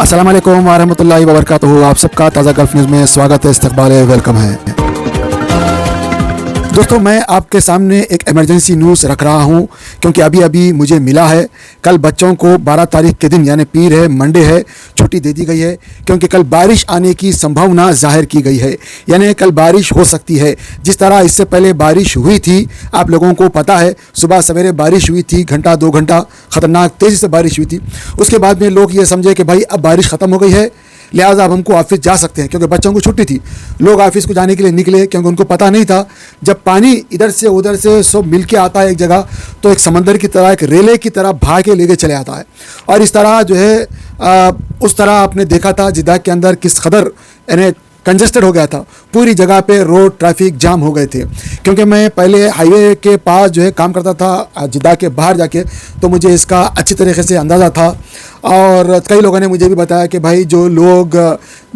अस्सलाम वालेकुम वरहमतुल्लाहि वबरकातुहू। आप सबका ताज़ा गल्फ न्यूज़ में स्वागत है, इस्तकबाल है, वेलकम है। दोस्तों, मैं आपके सामने एक इमरजेंसी न्यूज़ रख रहा हूं क्योंकि अभी मुझे मिला है। कल बच्चों को 12 तारीख के दिन यानी पीर है, मंडे है, छुट्टी दे दी गई है क्योंकि कल बारिश आने की संभावना जाहिर की गई है। यानी कल बारिश हो सकती है। जिस तरह इससे पहले बारिश हुई थी, आप लोगों को पता है, सुबह सवेरे बारिश हुई थी, घंटा 2 घंटा ख़तरनाक तेज़ी से बारिश हुई थी। उसके बाद में लोग ये समझे कि भाई अब बारिश ख़त्म हो गई है, लिहाजा अब हमको ऑफिस जा सकते हैं क्योंकि बच्चों को छुट्टी थी। लोग ऑफिस को जाने के लिए निकले क्योंकि उनको पता नहीं था जब पानी इधर से उधर से सब मिल के आता है एक जगह, तो एक समंदर की तरह, एक रेले की तरह भाग के लेके चले आता है। और इस तरह जो है उस तरह आपने देखा था जिद्दा के अंदर किस कदर यानी कंजस्टेड हो गया था। पूरी जगह पे रोड ट्रैफिक जाम हो गए थे। क्योंकि मैं पहले हाईवे के पास जो है काम करता था जिद्दा के बाहर जाके, तो मुझे इसका अच्छी तरीके से अंदाज़ा था। और कई लोगों ने मुझे भी बताया कि भाई जो लोग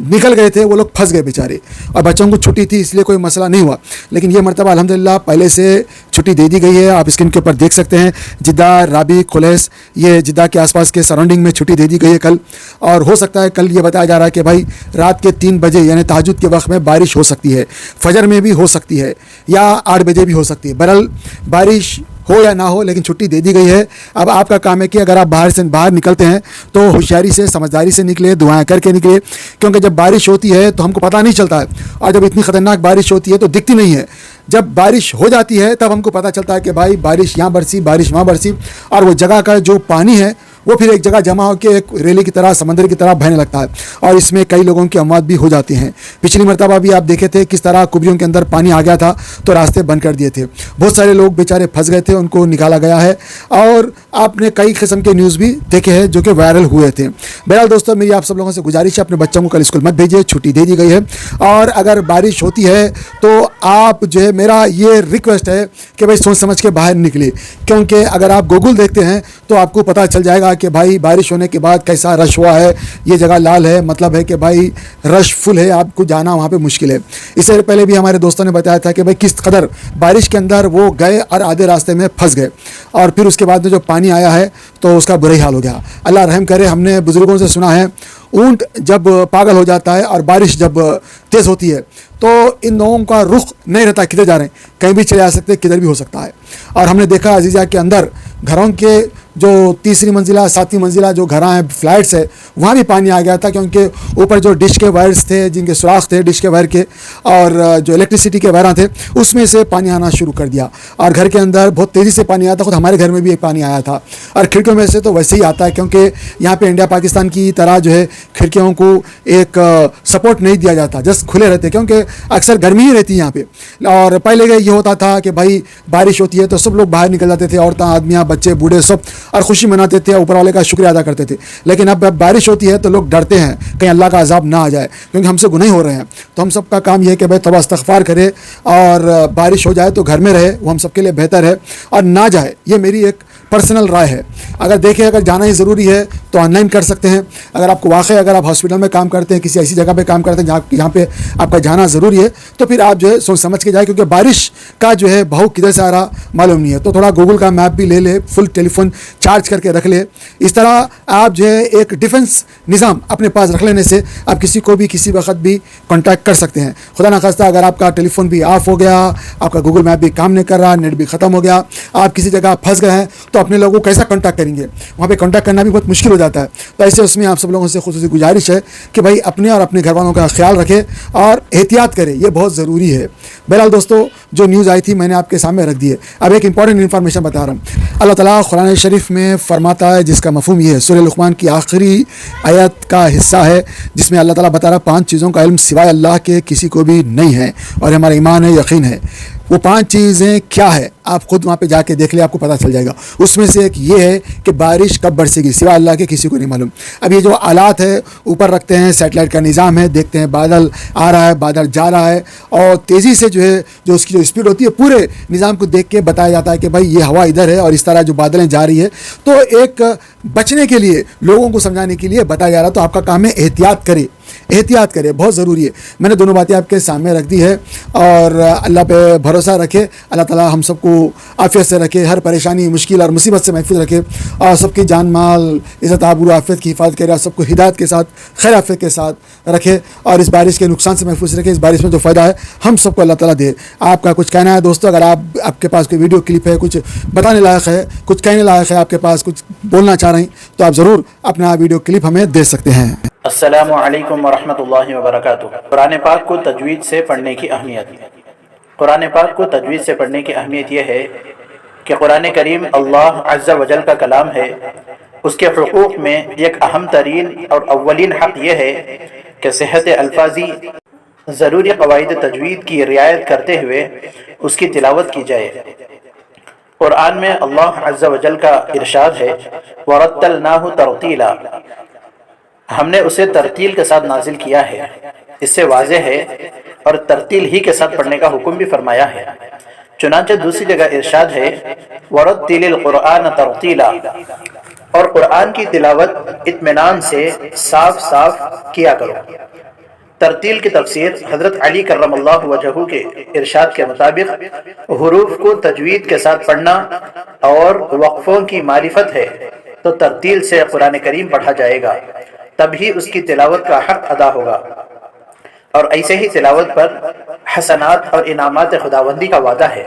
निकल गए थे वो लोग फंस गए बेचारे, और बच्चों को छुट्टी थी इसलिए कोई मसला नहीं हुआ। लेकिन ये मरतबा अल्हम्दुलिल्लाह पहले से छुट्टी दे दी गई है। आप स्क्रीन के ऊपर देख सकते हैं जिद्दा, राबी, खुलैस, ये जिद्दा के आसपास के सराउंडिंग में छुट्टी दे दी गई है कल। और हो सकता है कल ये बताया जा रहा है कि भाई रात के 3 बजे यानी तहज्जुद के वक्त में बारिश हो सकती है, फजर में भी हो सकती है, या 8 बजे भी हो सकती है। बहरहाल बारिश हो या ना हो, लेकिन छुट्टी दे दी गई है। अब आपका काम है कि अगर आप बाहर निकलते हैं तो होशियारी से, समझदारी से निकले, दुआएं करके निकले। क्योंकि जब बारिश होती है तो हमको पता नहीं चलता है, और जब इतनी ख़तरनाक बारिश होती है तो दिखती नहीं है। जब बारिश हो जाती है तब हमको पता चलता है कि भाई बारिश यहाँ बरसी, बारिश वहाँ बरसी, और वो जगह का जो पानी है वो फिर एक जगह जमा होकर एक रेली की तरह, समंदर की तरह बहने लगता है, और इसमें कई लोगों की अमवात भी हो जाती हैं। पिछली मरतबा भी आप देखे थे किस तरह कुबियों के अंदर पानी आ गया था तो रास्ते बंद कर दिए थे। बहुत सारे लोग बेचारे फंस गए थे, उनको निकाला गया है। और आपने कई किस्म के न्यूज़ भी देखे हैं जो कि वायरल हुए थे। बहरहाल दोस्तों, मेरी आप सब लोगों से गुजारिश है, अपने बच्चों को कल स्कूल मत भेजिए, छुट्टी दे दी गई है। और अगर बारिश होती है तो आप जो है, मेरा ये रिक्वेस्ट है कि भाई सोच समझ के बाहर निकले। क्योंकि अगर आप गूगल देखते हैं तो आपको पता चल जाएगा कि भाई बारिश होने के बाद कैसा रश हुआ है। ये जगह लाल है, मतलब है कि भाई रश फुल है, आपको जाना वहाँ पे मुश्किल है। इससे पहले भी हमारे दोस्तों ने बताया था कि भाई किस कदर बारिश के अंदर वो गए और आधे रास्ते में फंस गए, और फिर उसके बाद में जो पानी आया है तो उसका बुरा ही हाल हो गया। अल्लाह रहम करे। हमने बुज़ुर्गों से सुना है ऊँट जब पागल हो जाता है और बारिश जब तेज़ होती है तो इन लोगों का रुख नहीं रहता किधर जा रहे हैं, कहीं भी चले जा सकते, किधर भी हो सकता है। और हमने देखा अजीज़ा के अंदर घरों के जो 3री मंजिला, 7वीं मंजिला जो घर हैं, फ्लैट्स है, वहाँ भी पानी आ गया था। क्योंकि ऊपर जो डिश के वायर्स थे, जिनके सुराख थे डिश के वायर के, और जो इलेक्ट्रिसिटी के वायर थे, उसमें से पानी आना शुरू कर दिया। और घर के अंदर बहुत तेज़ी से पानी आया था। खुद हमारे घर में भी एक पानी आया था, और खिड़कियों में से तो वैसे ही आता है क्योंकि यहाँ पे इंडिया पाकिस्तान की तरह जो है खिड़कियों को एक सपोर्ट नहीं दिया जाता, जस्ट खुले रहते, क्योंकि अक्सर गर्मी ही रहती है यहाँ पे। और पहले ये होता था कि भाई बारिश होती है तो सब लोग बाहर निकल जाते थे, औरतें, आदमियाँ, बच्चे, बूढ़े, सब, और खुशी मनाते थे, ऊपर वाले का शुक्रिया अदा करते थे। लेकिन अब बारिश होती है तो लोग डरते हैं कहीं अल्लाह का अजाब ना आ जाए, क्योंकि हमसे गुनाह हो रहे हैं। तो हम सब का काम यह है कि भाई तौबा इस्तग़फ़ार करे, और बारिश हो जाए तो घर में रहे, वो हम सब के लिए बेहतर है, और ना जाए, ये मेरी एक पर्सनल राय है। अगर देखें अगर जाना ही ज़रूरी है तो ऑनलाइन कर सकते हैं। अगर आपको वाकई अगर आप हॉस्पिटल में काम करते हैं, किसी ऐसी जगह पे काम करते हैं जहाँ पे आपका जाना ज़रूरी है, तो फिर आप जो है सोच समझ के जाए, क्योंकि बारिश का जो है बहाव किधर से आ रहा मालूम नहीं है। तो थोड़ा गूगल का मैप भी ले ले, फुल टेलीफोन चार्ज करके रख ले। इस तरह आप जो है एक डिफेंस निज़ाम अपने पास रख लेने से आप किसी को भी किसी वक्त भी कॉन्टैक्ट कर सकते हैं। खुदा न खास्ता अगर आपका टेलीफोन भी ऑफ हो गया, आपका गूगल मैप भी काम नहीं कर रहा, नेट भी ख़त्म हो गया, आप किसी जगह फंस गए हैं, तो अपने लोगों को कैसा कॉन्टैक्ट करेंगे? वहाँ पे कॉन्टैक्ट करना भी बहुत मुश्किल हो जाता है। तो ऐसे उसमें आप सब लोगों से खुसूसी गुजारिश है कि भाई अपने और अपने घर वालों का ख्याल रखें और एहतियात करें, ये बहुत ज़रूरी है। बहरहाल दोस्तों, जो न्यूज़ आई थी मैंने आपके सामने रख दी है। अब एक इंपॉर्टेंट इन्फॉर्मेशन बता रहा हूँ। अल्लाह ताला कुरान शरीफ में फरमाता है, जिसका मफ़हूम ये है, सूरह लुक़मान की आखिरी आयत का हिस्सा है, जिसमें अल्लाह ताला बता रहा है 5 चीज़ों का इल्म सिवाय अल्लाह के किसी को भी नहीं है, और हमारा ईमान है, यकीन है। वो 5 चीज़ें क्या है आप खुद वहाँ पे जाके देख ले, आपको पता चल जाएगा। उसमें से एक ये है कि बारिश कब बरसेगी, सिवाय अल्लाह के किसी को नहीं मालूम। अब ये जो आलात है ऊपर रखते हैं, सैटेलाइट का निज़ाम है, देखते हैं बादल आ रहा है, बादल जा रहा है, और तेज़ी से जो है जो उसकी जो स्पीड होती है पूरे निज़ाम को देख के बताया जाता है कि भाई ये हवा इधर है और इस तरह जो बादलें जा रही है। तो एक बचने के लिए, लोगों को समझाने के लिए बताया जा रहा है। तो आपका काम है एहतियात करें, احتیاط کرے، بہت ضروری ہے۔ میں نے دونوں باتیں آپ کے سامنے رکھ دی ہے، اور اللہ پہ بھروسہ رکھے، اللہ تعالیٰ ہم سب کو عافیت سے رکھے، ہر پریشانی مشکل اور مصیبت سے محفوظ رکھے، اور سب کی جان مال عزت آبرو عافیت کی حفاظت کرے، اور سب کو ہدایت کے ساتھ خیر عافیت کے ساتھ رکھے، اور اس بارش کے نقصان سے محفوظ رکھے۔ اس بارش میں جو فائدہ ہے ہم سب کو اللہ تعالیٰ دے۔ آپ کا کچھ کہنا ہے دوستو؟ اگر آپ کے پاس کوئی ویڈیو کلپ ہے، کچھ بتانے لائق ہے، کچھ کہنے لائق ہے، آپ کے پاس کچھ بولنا چاہ رہے ہیں، تو آپ ضرور اپنا ویڈیو کلپ ہمیں دے سکتے ہیں۔ السلام علیکم ورحمۃ اللہ وبرکاتہ۔ قرآن پاک کو تجوید سے پڑھنے کی اہمیت۔ قرآن پاک کو تجوید سے پڑھنے کی اہمیت یہ ہے کہ قرآن کریم اللہ عز و جل کا کلام ہے۔ اس کے حقوق میں ایک اہم ترین اور اولین حق یہ ہے کہ صحت الفاظی ضروری قواعد تجوید کی رعایت کرتے ہوئے اس کی تلاوت کی جائے۔ قرآن میں اللہ عز و جل کا ارشاد ہے وَرَتَّلْنَاهُ تَرْتِيلًا، ہم نے اسے ترتیل کے ساتھ نازل کیا ہے۔ اس سے واضح ہے اور ترتیل ہی کے ساتھ پڑھنے کا حکم بھی فرمایا ہے۔ چنانچہ دوسری جگہ ارشاد ہے وَرَتِّلِ الْقُرْآنَ تَرْتِيلًا، اور قرآن کی تلاوت اطمینان سے صاف صاف کیا کرو۔ ترتیل کی تفسیر حضرت علی کرم اللہ وجہہ کے ارشاد کے مطابق حروف کو تجوید کے ساتھ پڑھنا اور وقفوں کی معرفت ہے، تو ترتیل سے قرآن کریم پڑھا جائے گا، تبھی اس کی تلاوت کا حق ادا ہوگا، اور ایسے ہی تلاوت پر حسنات اور انعامات خداوندی کا وعدہ ہے۔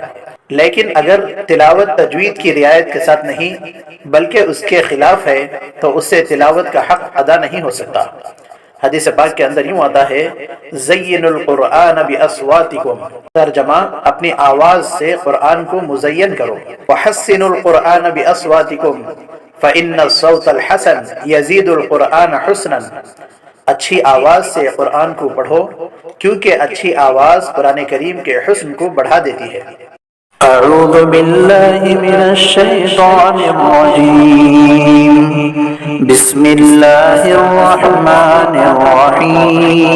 لیکن اگر تلاوت تجوید کی رعایت کے ساتھ نہیں بلکہ اس کے خلاف ہے تو اس سے تلاوت کا حق ادا نہیں ہو سکتا۔ حدیث پاک کے اندر یوں آتا ہے زینوا القرآن باصواتکم، ترجمہ اپنی آواز سے قرآن کو مزین کرو۔ وحسنوا القرآن باصواتکم فإن الصوت الحسن یزید القرآن حسنا، اچھی آواز سے قرآن کو پڑھو کیونکہ اچھی آواز قرآن کریم کے حسن کو بڑھا دیتی ہے۔ اعوذ باللہ من الشیطان الرجیم، بسم اللہ الرحمن الرحیم،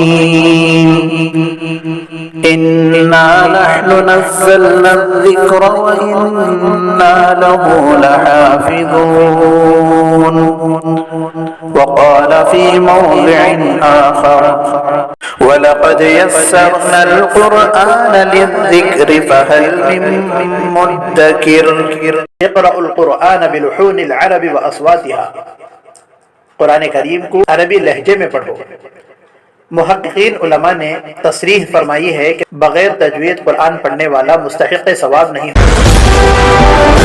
انا نحن نزلنا الذکر وإنا له لحافظون، وقال في موضع آخر وَلَقَدْ يَسَّرْنَا الْقُرْآنَ لِلذِّكْرِ فَهَلْ مِن مُّدَّكِرٍ اقرأوا القرآن بلحون العرب وأصواتها، قرآن کریم کو عربی لہجے میں پڑھو۔ محققین علماء نے تصریح فرمائی ہے کہ بغیر تجوید قرآن پڑھنے والا مستحق ثواب نہیں ہوتا۔